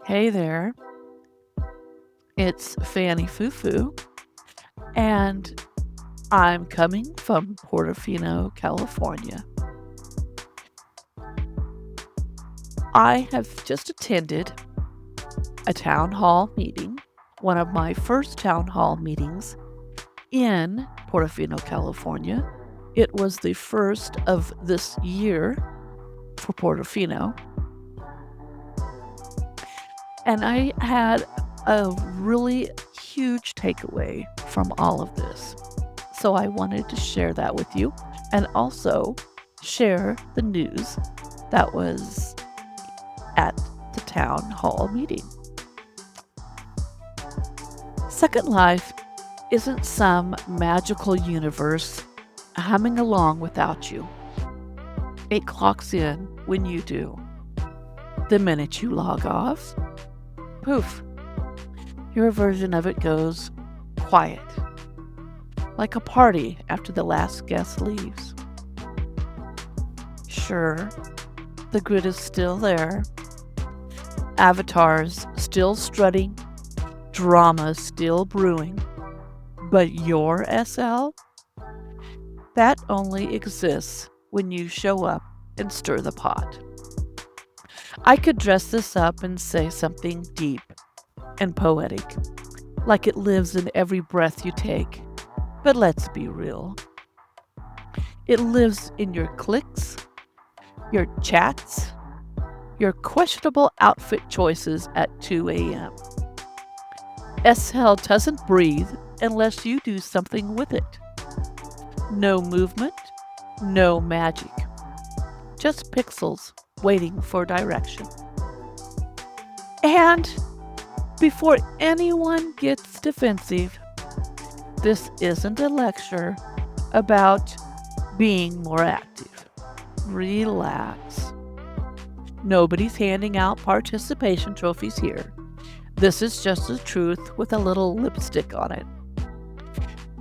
Hey there, it's Fanny Fufu, and I'm coming from Portofino, California. I have just attended a town hall meeting, one of my first town hall meetings in Portofino, California. It was the first of this year for Portofino, and I had a really huge takeaway from all of this. So I wanted to share that with you and also share the news that was at the town hall meeting. Second Life isn't some magical universe humming along without you. It clocks in when you do. The minute you log off, poof, your version of it goes quiet, like a party after the last guest leaves. Sure, the grid is still there, avatars still strutting, drama still brewing, but your SL? That only exists when you show up and stir the pot. I could dress this up and say something deep and poetic, like it lives in every breath you take. But let's be real. It lives in your clicks, your chats, your questionable outfit choices at 2 a.m. SL doesn't breathe unless you do something with it. No movement, no magic. Just pixels waiting for direction. And before anyone gets defensive, this isn't a lecture about being more active. Relax. Nobody's handing out participation trophies here. This is just the truth with a little lipstick on it.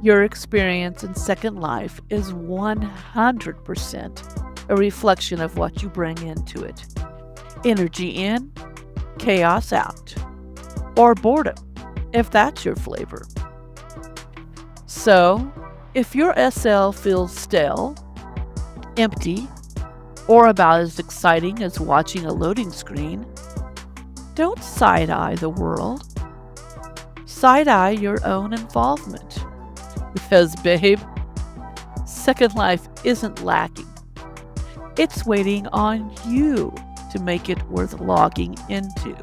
Your experience in Second Life is 100% a reflection of what you bring into it. Energy in, chaos out. Or boredom, if that's your flavor. So, if your SL feels stale, empty, or about as exciting as watching a loading screen, don't side-eye the world. Side-eye your own involvement. Because, babe, Second Life isn't lacking. It's waiting on you to make it worth logging into.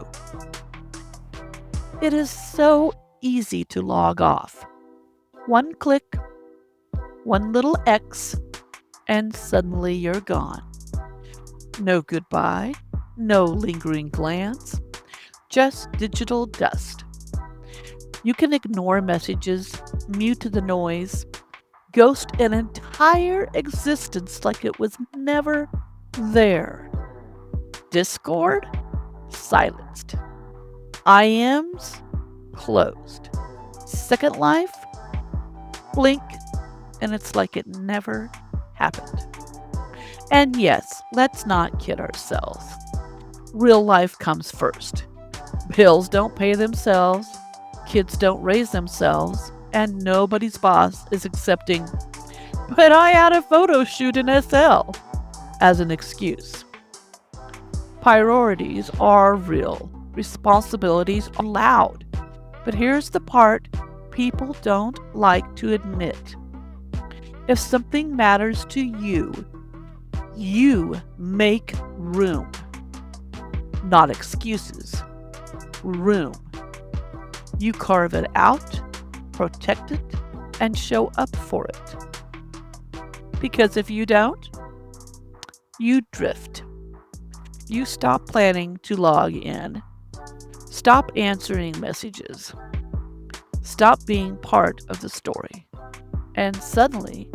It is so easy to log off. One click, one little X, and suddenly you're gone. No goodbye, no lingering glance, just digital dust. You can ignore messages, mute the noise, ghost an entire existence like it was never there. Discord? Silenced. IMs? Closed. Second Life? Blink, and it's like it never happened. And yes, let's not kid ourselves. Real life comes first. Bills don't pay themselves, kids don't raise themselves, and nobody's boss is accepting, but I had a photo shoot in SL, as an excuse. Priorities are real. Responsibilities are loud. But here's the part people don't like to admit. If something matters to you, you make room. Not excuses. Room. You carve it out, protect it, and show up for it. Because if you don't, you drift. You stop planning to log in. Stop answering messages. Stop being part of the story. And suddenly,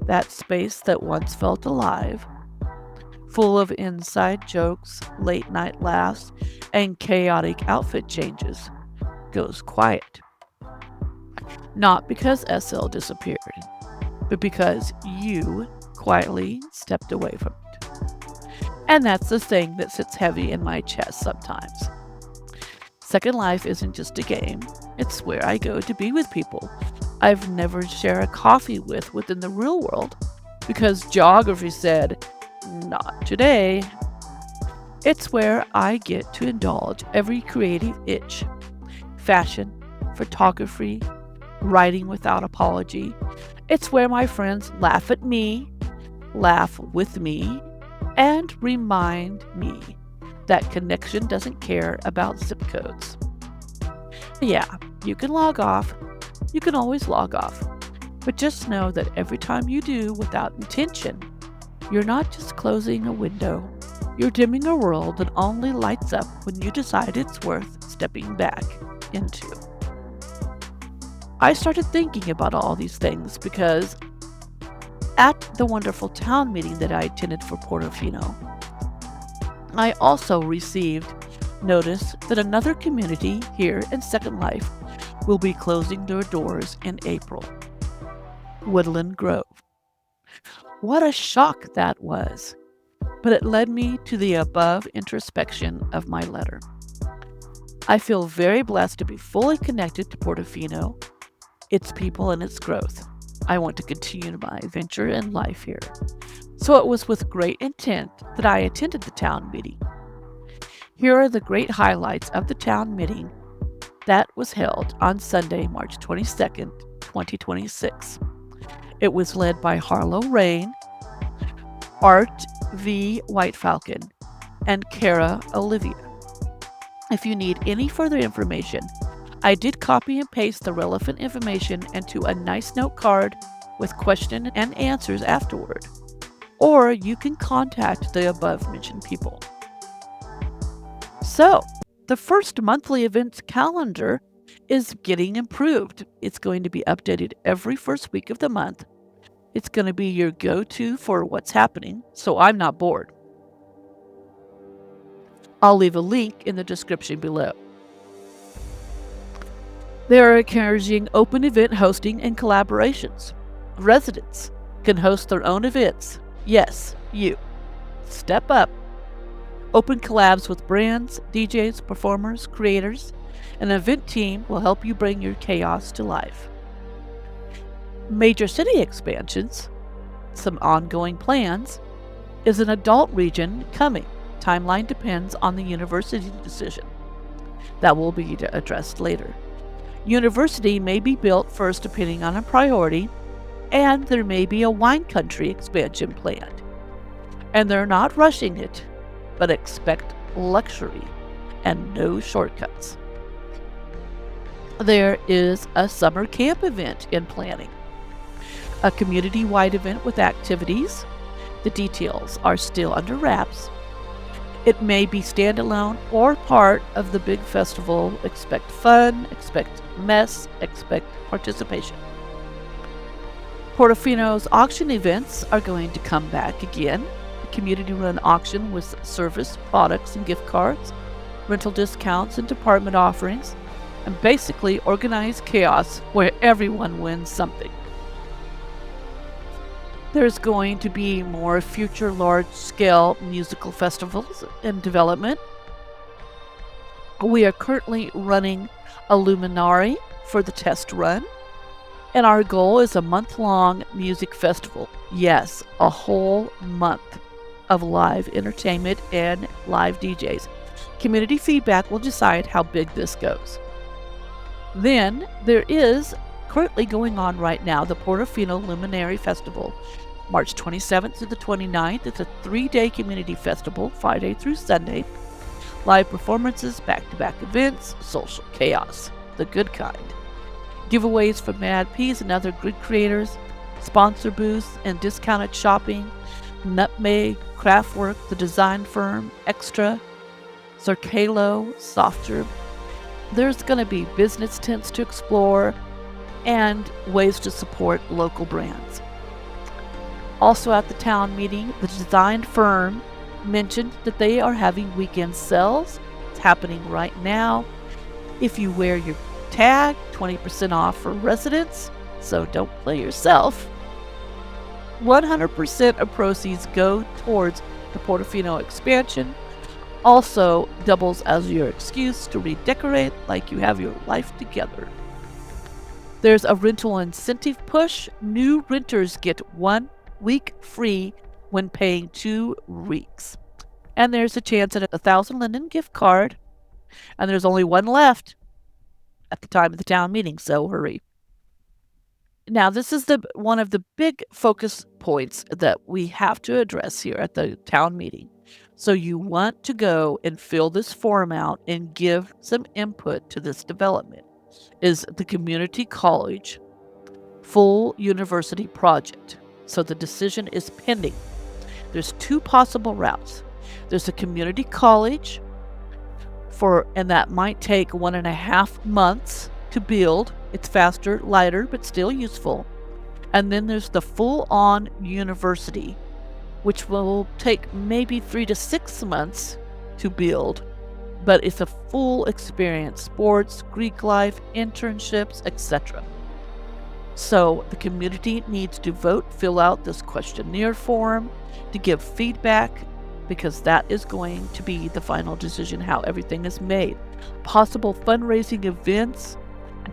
that space that once felt alive, full of inside jokes, late night laughs, and chaotic outfit changes, goes quiet. Not because SL disappeared, but because you quietly stepped away from it. And that's the thing that sits heavy in my chest sometimes. Second Life isn't just a game, it's where I go to be with people I've never shared a coffee with within the real world because geography said, not today. It's where I get to indulge every creative itch. Fashion, photography, writing without apology. It's where my friends laugh at me, laugh with me, and remind me that connection doesn't care about zip codes. Yeah, you can log off. You can always log off. But just know that every time you do without intention, you're not just closing a window. You're dimming a world that only lights up when you decide it's worth stepping back into. I started thinking about all these things because at the wonderful town meeting that I attended for Portofino, I also received notice that another community here in Second Life will be closing their doors in April. Woodland Grove. What a shock that was, but it led me to the above introspection of my letter. I feel very blessed to be fully connected to Portofino, its people, and its growth. I want to continue my venture in life here. So it was with great intent that I attended the town meeting. Here are the great highlights of the town meeting that was held on Sunday, March 22nd, 2026. It was led by Harlow Rain, Art V. White Falcon, and Kara Olivia. If you need any further information, I did copy and paste the relevant information into a nice note card with question and answers afterward, or you can contact the above mentioned people. So, the first monthly events calendar is getting improved. It's going to be updated every first week of the month. It's going to be your go-to for what's happening, so I'm not bored. I'll leave a link in the description below. They are encouraging open event hosting and collaborations. Residents can host their own events. Yes, you. Step up. Open collabs with brands, DJs, performers, creators. An event team will help you bring your chaos to life. Major city expansions, some ongoing plans, is an adult region coming. Timeline depends on the university decision. That will be addressed later. University may be built first depending on a priority, and there may be a wine country expansion planned. And they're not rushing it, but expect luxury and no shortcuts. There is a summer camp event in planning. A community-wide event with activities. The details are still under wraps. It may be standalone or part of the big festival. Expect fun, expect mess, expect participation. Portofino's auction events are going to come back again. A community-run auction with service, products, and gift cards, rental discounts, and department offerings, and basically organized chaos where everyone wins something. There's going to be more future large-scale musical festivals in development. We are currently running a Luminaria for the test run, and our goal is a month-long music festival. Yes, a whole month of live entertainment and live DJs. Community feedback will decide how big this goes. Then there is currently going on right now the Portofino Luminaria Festival, March 27th to the 29th. It's a 3-day community festival, Friday through Sunday. Live performances, back-to-back events, social chaos, the good kind. Giveaways from Mad Peas and other good creators, sponsor booths and discounted shopping, Nutmeg, Craftwork, the design firm, Extra, Circalo, Softer. There's going to be business tents to explore and ways to support local brands. Also at the town meeting, the design firm mentioned that they are having weekend sales. It's happening right now. If you wear your tag, 20% off for residents, so don't play yourself. 100% of proceeds go towards the Portofino expansion. Also doubles as your excuse to redecorate like you have your life together. There's a rental incentive push. New renters get 1 week free when paying 2 weeks. And there's a chance at a 1,000 linen gift card. And there's only one left at the time of the town meeting, so hurry. Now, this is one of the big focus points that we have to address here at the town meeting. So you want to go and fill this form out and give some input to this development. Is the community college full university project. So the decision is pending. There's 2 possible routes. There's a community college and that might take 1.5 months to build. It's faster, lighter, but still useful. And then there's the full-on university, which will take maybe 3 to 6 months to build, but it's a full experience: sports, Greek life, internships, etc. So the community needs to vote, fill out this questionnaire form to give feedback, because that is going to be the final decision how everything is made. Possible fundraising events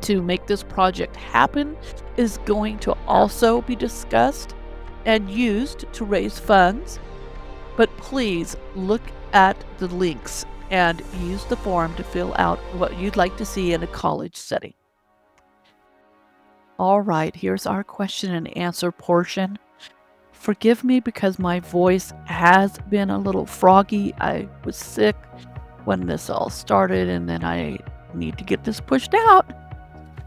to make this project happen is going to also be discussed and used to raise funds. But please look at the links and use the form to fill out what you'd like to see in a college setting. All right, here's our question and answer portion. Forgive me because my voice has been a little froggy. I was sick when this all started, and then I need to get this pushed out.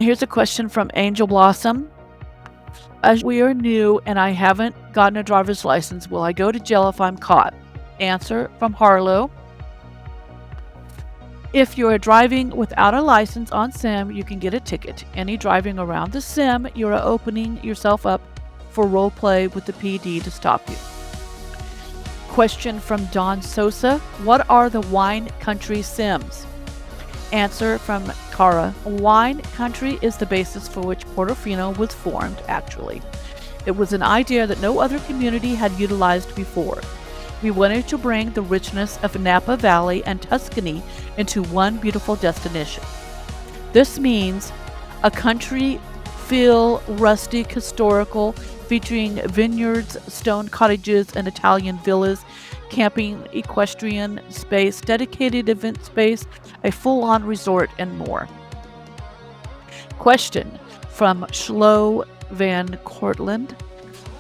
Here's a question from Angel Blossom. As we are new and I haven't gotten a driver's license, will I go to jail if I'm caught? Answer from Harlow. If you are driving without a license on sim, you can get a ticket. Any driving around the sim, you are opening yourself up for role play with the PD to stop you. Question from Don Sosa. What are the wine country sims? Answer from Cara. Wine country is the basis for which Portofino was formed, actually. It was an idea that no other community had utilized before. We wanted to bring the richness of Napa Valley and Tuscany into one beautiful destination. This means a country feel, rustic, historical, featuring vineyards, stone cottages, and Italian villas, camping, equestrian space, dedicated event space, a full-on resort, and more. Question from Schlo Van Cortland.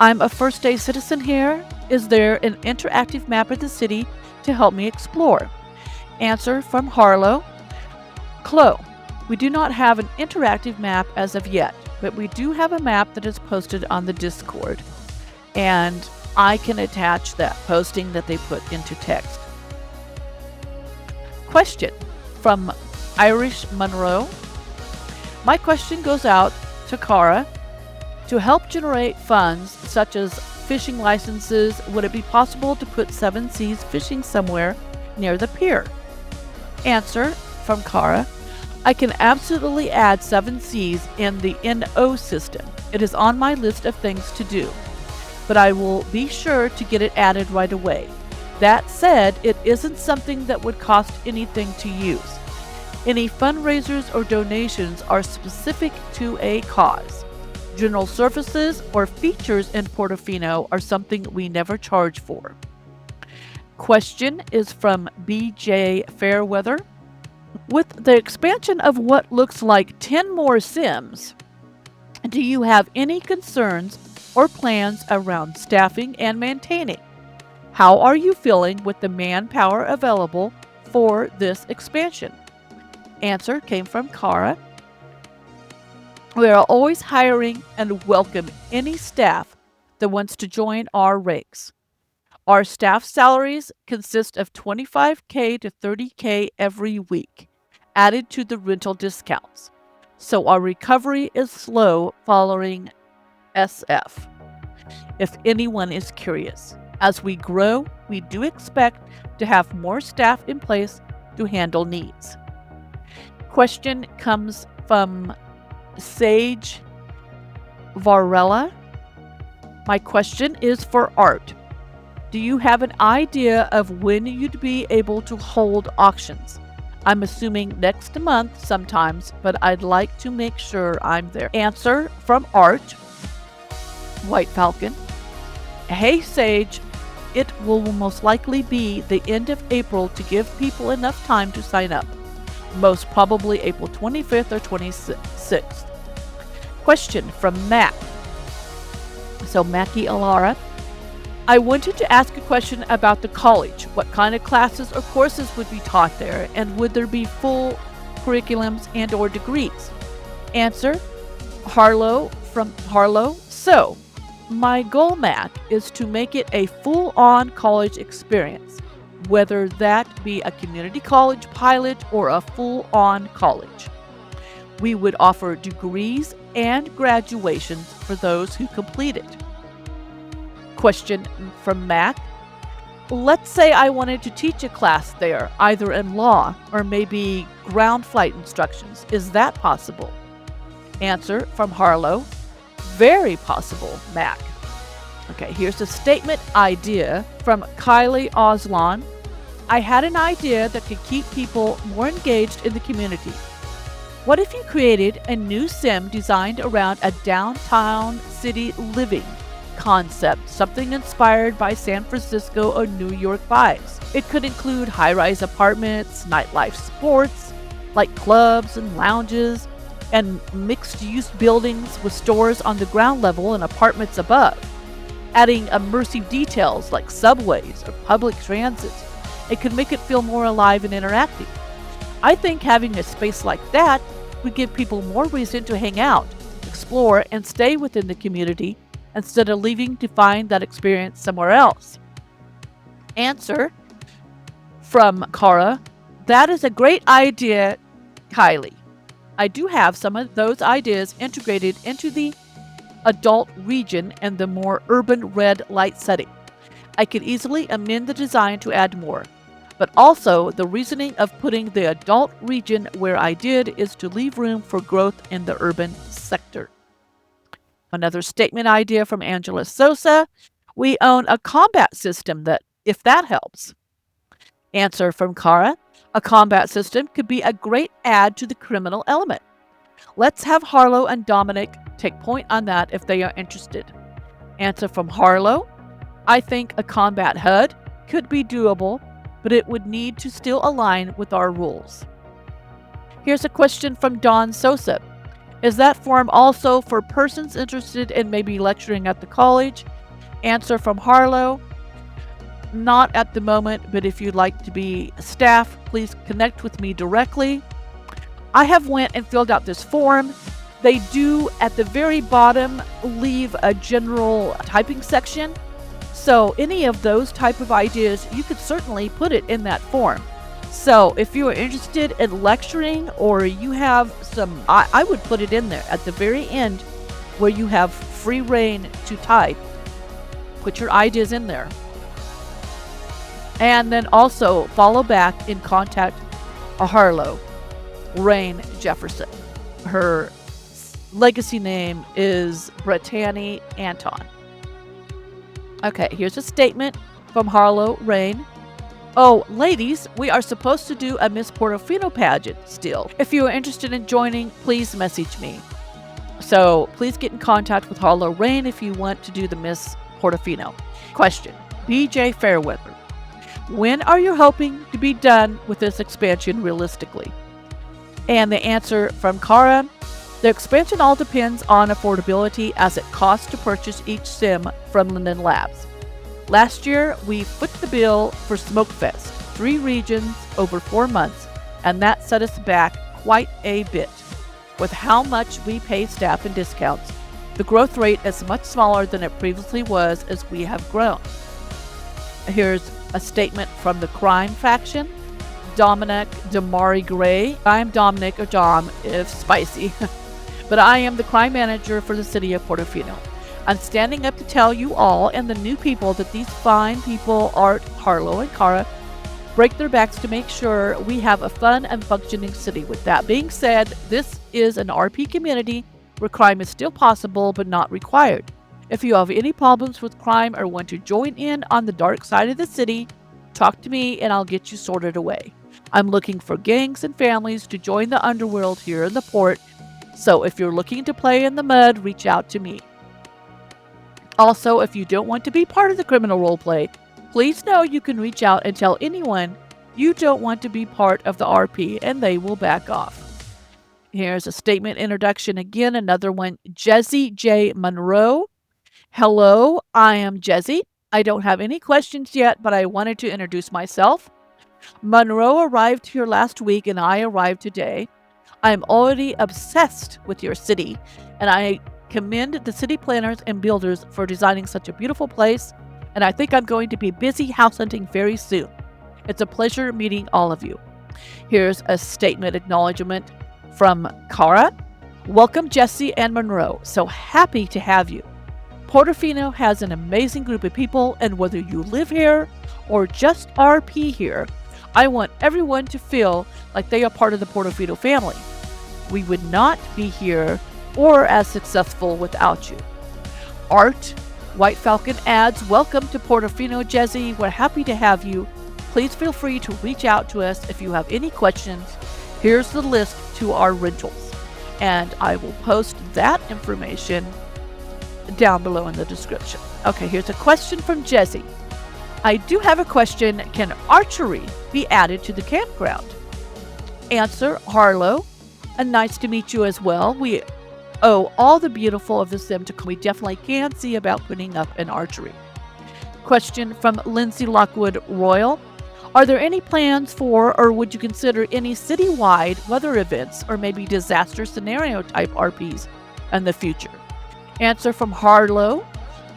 I'm a first-day citizen here. Is there an interactive map of the city to help me explore? Answer from Harlow. Chloe, we do not have an interactive map as of yet, but we do have a map that is posted on the Discord, and I can attach that posting that they put into text. Question from Irish Monroe. My question goes out to Cara. To help generate funds such as fishing licenses, would it be possible to put 7 Seas fishing somewhere near the pier? Answer from Cara. I can absolutely add 7 Seas in the NO system. It is on my list of things to do, but I will be sure to get it added right away. That said, it isn't something that would cost anything to use. Any fundraisers or donations are specific to a cause. General services or features in Portofino are something we never charge for. Question is from BJ Fairweather. With the expansion of what looks like 10 more Sims, do you have any concerns or plans around staffing and maintaining? How are you feeling with the manpower available for this expansion? Answer came from Cara. We are always hiring and welcome any staff that wants to join our ranks. Our staff salaries consist of $25K to $30K every week, added to the rental discounts. So our recovery is slow following SF. If anyone is curious, as we grow, we do expect to have more staff in place to handle needs. Question comes from Sage Varela. My question is for Art. Do you have an idea of when you'd be able to hold auctions? I'm assuming next month sometimes, but I'd like to make sure I'm there. Answer from Art, White Falcon. Hey Sage, it will most likely be the end of April to give people enough time to sign up. Most probably April 25th or 26th. Question from Mac. So Mackie Alara. I wanted to ask a question about the college. What kind of classes or courses would be taught there, and would there be full curriculums and or degrees? Answer, Harlow from Harlow. So, my goal, Mac, is to make it a full-on college experience, whether that be a community college pilot or a full-on college. We would offer degrees and graduations for those who complete it. Question from Mac. Let's say I wanted to teach a class there, either in law or maybe ground flight instructions. Is that possible? Answer from Harlow. Very possible, Mac. Okay, here's a statement idea from Kylie Oslan. I had an idea that could keep people more engaged in the community. What if you created a new sim designed around a downtown city living concept, something inspired by San Francisco or New York vibes? It could include high-rise apartments, nightlife sports, like clubs and lounges, and mixed-use buildings with stores on the ground level and apartments above, adding immersive details like subways or public transit. It could make it feel more alive and interactive. I think having a space like that would give people more reason to hang out, explore, and stay within the community instead of leaving to find that experience somewhere else. Answer from Cara. That is a great idea, Kylie. I do have some of those ideas integrated into the adult region and the more urban red light setting. I could easily amend the design to add more. But also, the reasoning of putting the adult region where I did is to leave room for growth in the urban sector. Another statement idea from Angela Sosa. We own a combat system if that helps. Answer from Cara. A combat system could be a great add to the criminal element. Let's have Harlow and Dominic take point on that if they are interested. Answer from Harlow. I think a combat HUD could be doable, but it would need to still align with our rules. Here's a question from Don Sosa. Is that forum also for persons interested in maybe lecturing at the college? Answer from Harlow. Not at the moment, but if you'd like to be staff, please connect with me directly. I have went and filled out this form. They do, at the very bottom, leave a general typing section. So any of those type of ideas, you could certainly put it in that form. So if you are interested in lecturing or you have some, I would put it in there at the very end where you have free reign to type. Put your ideas in there. And then also follow back and contact Harlow Rain Jefferson. Her legacy name is Brittany Anton. Okay, here's a statement from Harlow Rain. Oh, ladies, we are supposed to do a Miss Portofino pageant still. If you are interested in joining, please message me. So please get in contact with Harlow Rain if you want to do the Miss Portofino. Question, BJ Fairweather. When are you hoping to be done with this expansion realistically? And the answer from Cara, the expansion all depends on affordability as it costs to purchase each sim from Linden Labs. Last year, we foot the bill for Smokefest, 3 regions over 4 months, and that set us back quite a bit. With how much we pay staff and discounts, the growth rate is much smaller than it previously was as we have grown. Here's a statement from the crime faction. Dominic Damari Gray. I'm Dominic, or Dom, if spicy. But I am the crime manager for the city of Portofino. I'm standing up to tell you all and the new people that these fine people, Art, Harlow, and Cara, break their backs to make sure we have a fun and functioning city. With that being said, this is an RP community where crime is still possible but not required. If you have any problems with crime or want to join in on the dark side of the city, talk to me and I'll get you sorted away. I'm looking for gangs and families to join the underworld here in the port, so if you're looking to play in the mud, reach out to me. Also, if you don't want to be part of the criminal roleplay, please know you can reach out and tell anyone you don't want to be part of the RP and they will back off. Here's a statement introduction again, another one. Jesse J. Monroe. Hello, I am Jesse. I don't have any questions yet, but I wanted to introduce myself. Monroe arrived here last week and I arrived today. I'm already obsessed with your city, and I commend the city planners and builders for designing such a beautiful place, and I think I'm going to be busy house hunting very soon. It's a pleasure meeting all of you. Here's a statement acknowledgement from Cara. Welcome, Jesse and Monroe. So happy to have you. Portofino has an amazing group of people, and whether you live here or just RP here, I want everyone to feel like they are part of the Portofino family. We would not be here or as successful without you. Art, White Falcon adds, welcome to Portofino, Jesse. We're happy to have you. Please feel free to reach out to us if you have any questions. Here's the list to our rentals, and I will post that information down below in the description. Okay, here's a question from Jesse. I do have a question. Can archery be added to the campground? Answer, Harlow. And nice to meet you as well. We owe all the beautiful of the sim to we definitely can see about putting up an archery. Question from Lindsay Lockwood Royal. Are there any plans for, or would you consider any citywide weather events or maybe disaster scenario type RPs in the future? Answer from Harlow.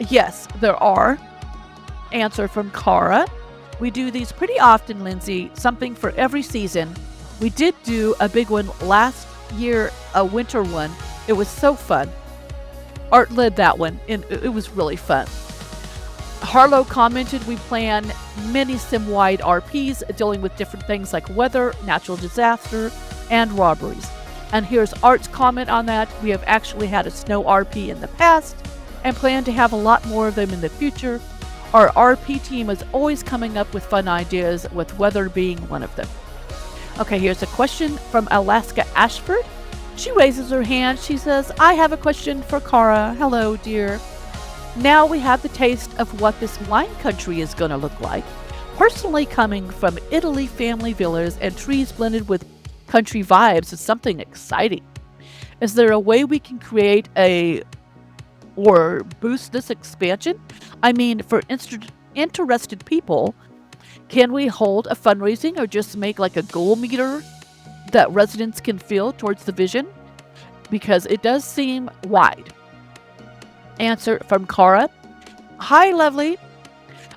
Yes, there are. Answer from Cara. We do these pretty often, Lindsay, something for every season. We did do a big one last year, a winter one. It was so fun. Art led that one, and it was really fun. Harlow commented we plan many sim-wide RPs dealing with different things like weather, natural disaster, and robberies. And here's Art's comment on that. We have actually had a snow RP in the past and plan to have a lot more of them in the future. Our RP team is always coming up with fun ideas, with weather being one of them. Okay, here's a question from Alaska Ashford. She raises her hand. She says, I have a question for Cara. Hello, dear. Now we have the taste of what this wine country is going to look like. Personally, coming from Italy family villas and trees blended with country vibes is something exciting. Is there a way we can create or boost this expansion? I mean, for interested people, can we hold a fundraising or just make like a goal meter that residents can feel towards the vision? Because it does seem wide. Answer from Cara. Hi, lovely.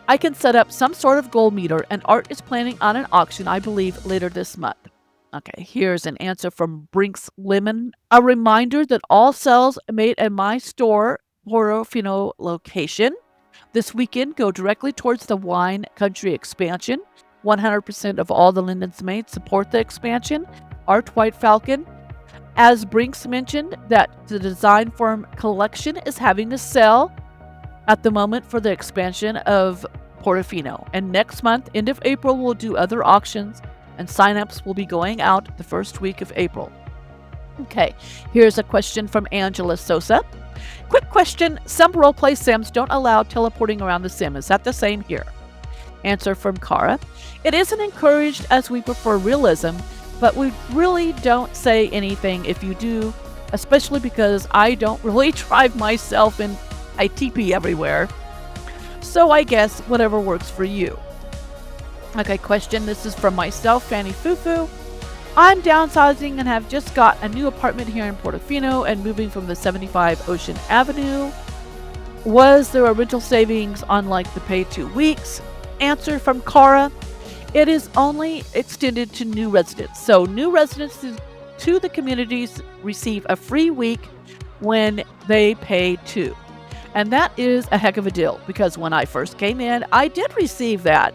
I can set up some sort of goal meter, and Art is planning on an auction, I believe, later this month. Okay, here's an answer from Brinks Lemon. A reminder that all sales made at my store, Portofino location, this weekend go directly towards the wine country expansion. 100% of all the lindens made support the expansion. Art White Falcon. As Brinks mentioned, that the design firm collection is having a sale at the moment for the expansion of Portofino. And next month, end of April, we'll do other auctions, and signups will be going out the first week of April. Okay, here's a question from Angela Sosa. Quick question. Some roleplay sims don't allow teleporting around the sim. Is that the same here? Answer from Cara. It isn't encouraged as we prefer realism, but we really don't say anything if you do, especially because I don't really drive myself and I TP everywhere. So I guess whatever works for you. Okay, question. This is from myself, Fanny Fufu. I'm downsizing and have just got a new apartment here in Portofino and moving from the 75 Ocean Avenue. Was there a rental savings on like the pay 2 weeks? Answer from Cara. It is only extended to new residents. So new residents to the communities receive a free week when they pay 2. And that is a heck of a deal because when I first came in, I did receive that.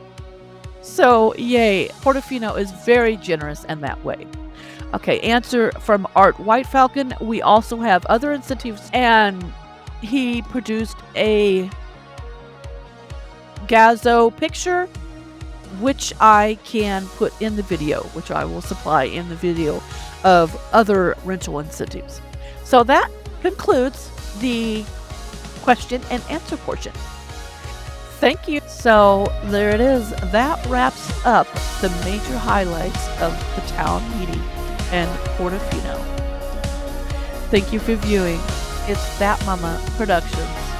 So yay, Portofino is very generous in that way. Okay, answer from Art White Falcon. We also have other incentives and he produced a Gazzo picture, which I can put in the video, which I will supply in the video of other rental incentives. So that concludes the question and answer portion. Thank you. So there it is. That wraps up the major highlights of the town meeting in Portofino. Thank you for viewing. It's That Mama Productions.